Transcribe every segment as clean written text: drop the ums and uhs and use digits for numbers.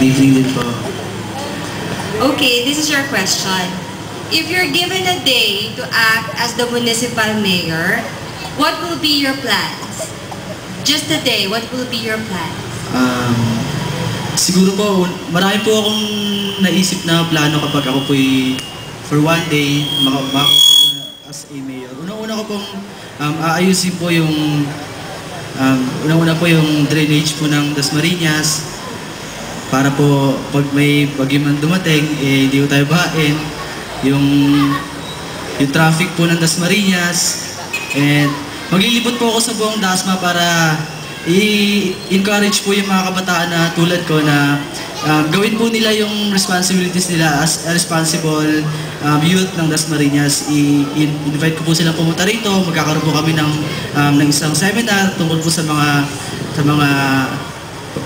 Good evening din po. Okay, this is your question. If you're given a day to act as the municipal mayor, what will be your plans? Just a day, what will be your plans? Siguro po, marami po akong naisip na plano kapag ako po'y for one day, as a mayor. Una-una ko pong aayusin po yung una-una po yung drainage po ng Dasmariñas para po pag may bagyo man dumating, hindi ko tayo bahain. Yung traffic po ng Dasmariñas, and maglilibot po ako sa buong Dasma para i-encourage po yung mga kabataan na tulad ko na gawin po nila yung responsibilities nila as a responsible youth ng Dasmariñas. I-invite ko po silang pumunta rito. Magkakaroon po kami ng isang seminar tungkol po sa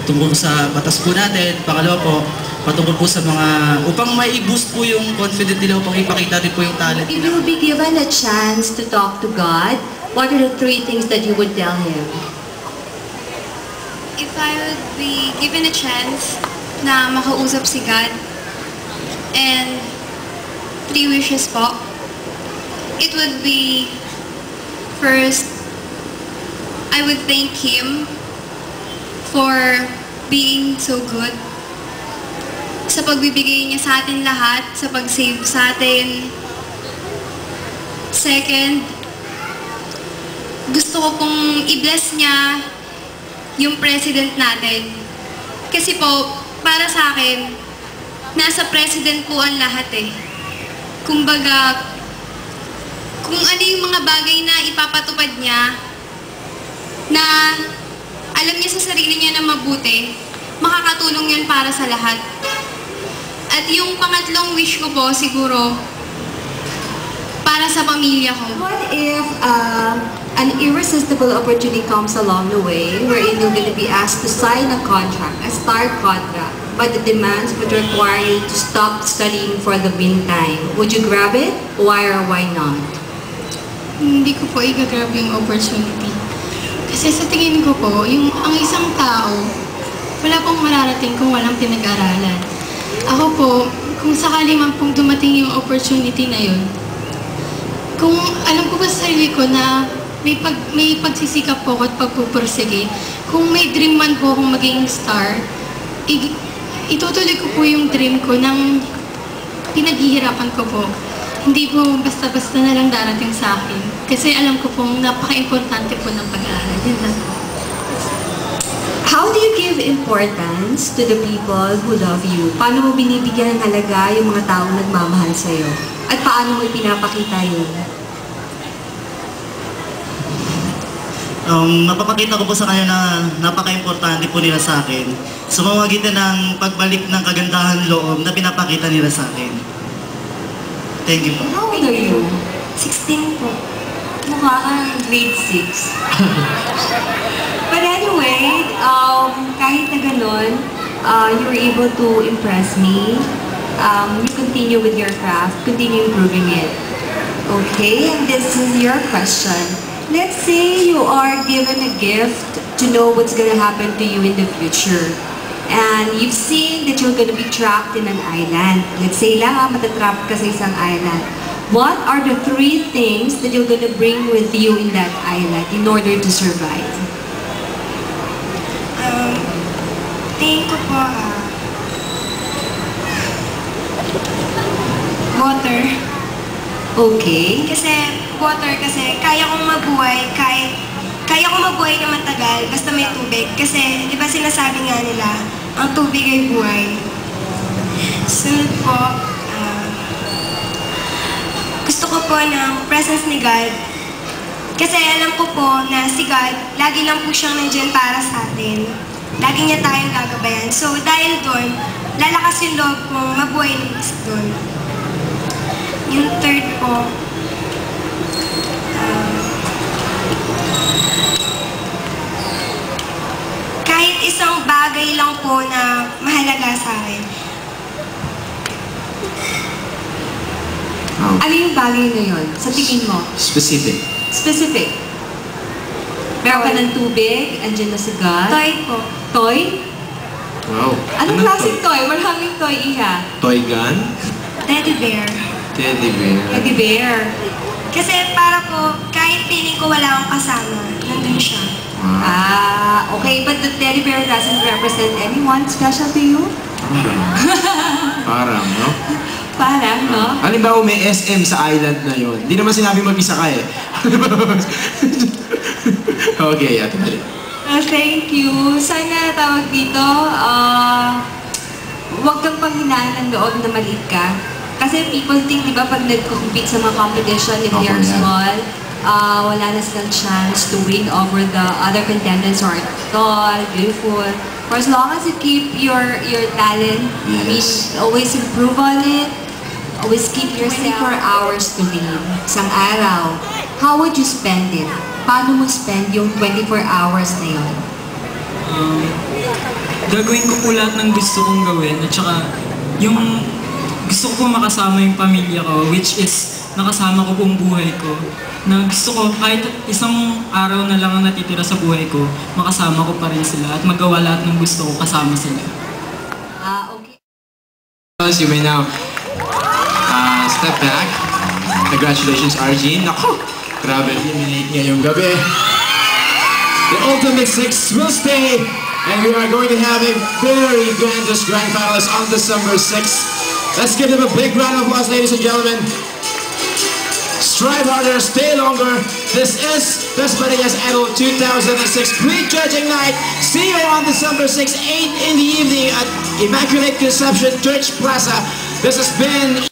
tungkol sa batas po natin. Pangalawa po, patungkol po sa upang mai-boost po yung confidence nila, upang ipakita din po yung talent If nila. you will be given a chance to talk to God, what are the 3 things that you would tell Him? If I would be given a chance na makausap si God and 3 wishes po, it would be, first, I would thank Him for being so good sa pagbibigay niya sa atin lahat, sa pag-save sa atin. Second, gusto ko pong i-bless niya yung president natin. Kasi po, para sa akin, nasa president po ang lahat eh. Kumbaga, kung ano yung mga bagay na ipapatupad niya, na alam niya sa sarili niya na mabuti, makakatulong yun para sa lahat. At yung pangatlong wish ko po, siguro, para sa pamilya ko. What if an irresistible opportunity comes along the way wherein you're going to be asked to sign a contract, a star contract, but the demands would require you to stop studying for the meantime? Would you grab it? Why or why not? Hindi ko po i-grab yung opportunity. Kasi sa tingin ko po, ang isang tao, wala pong mararating kung walang pinag-aralan. Ako po, kung sakali man pong dumating yung opportunity na yun, kung alam ko ba sa sarili ko na may pagsisikap po ako at pagpupursige, kung may dream man po akong maging star, itutuloy ko po yung dream ko ng pinaghihirapan ko po. Hindi po basta-basta na lang darating sa akin. Kasi alam ko pong napaka-importante po ng pag-aaral. Yun lang po. How do you give importance to the people who love you? Paano mo binibigyan ng halaga yung mga taong nagmamahal sa'yo? At paano mo ipinapakita yun? Mapapakita ko po sa kanya na napaka-importante po nila sa akin sa pamamagitan ng pagbalik ng kagandahan loob na pinapakita nila sa akin. Thank you po. How old are you? 16 po. Mukha kang grade 6. But anyway, kahit na ganun, you were able to impress me. You continue with your craft, continue improving it. Okay, and this is your question. Let's say you are given a gift to know what's going to happen to you in the future. And you've seen that you're going to be trapped in an island. Let's say lang, matatrap ka sa isang island. What are the 3 things that you're going to bring with you in that island in order to survive? Tingin ko po, water. Okay. Water kasi kaya kong mabuhay kaya kong mabuhay na matagal basta may tubig. Kasi di ba sinasabi nga nila, ang tubig ay buhay. Sunod po, gusto ko po ng presence ni God. Kasi alam ko po na si God, lagi lang po siyang nandiyan para sa atin. Lagi niya tayong gagabayan. So dahil doon, lalakas yung loob kong mabuhay ng isa doon. Yung third po, kahit isang bagay lang po na mahalaga sa akin. Ano yung bagay na yun sa tingin mo? Specific. Specific. Meron ka ng tubig, andyan na si God. Toy po. Toy? Wow. Anong klaseng toy? Maraming toy, Iha. Toy gun? Teddy bear. Teddy bear. Teddy bear. Kasi para po, kahit piling ko wala akong kasama, nandun siya. Okay, but the teddy bear doesn't represent anyone special to you? Parang, no? Parang, no? Halimbawa may SM sa island na yon. Hindi naman sinabi mag-isa ka eh. Okay, ate dali. Thank you. Sana tawag dito, huwag kang panghinaan ng loob na maliit ka. Kasi people think, di ba, pag nag-compete sa mga competition, if they are small, wala na silang chance to win over the other contendants who are tall, beautiful. For as long as you keep your talent, I mean, always improve on it, always keep yourself 24 hours to live. Isang araw, how would you spend it? Paano mo spend yung 24 hours na yun? Gagawin ko po lahat ng gusto kong gawin at saka yung gusto ko po makasama yung pamilya ko, which is nakasama ko pong buhay ko. Na gusto ko kahit isang araw na lang ang natitira sa buhay ko, makasama ko pa rin sila at magawa lahat ng gusto ko kasama sila. Okay. You may now step back. Congratulations, RG. Nako, grabe, eliminate ngayong gabi. The Ultimate Six will stay, and we are going to have a very grandiose grand finalist on December 6th. Let's give them a big round of applause, ladies and gentlemen. Strive harder, stay longer. This is Dasmariñas Idol 2006 pre-judging night. See you on December 6th, 8 in the evening at Immaculate Conception Church Plaza. This has been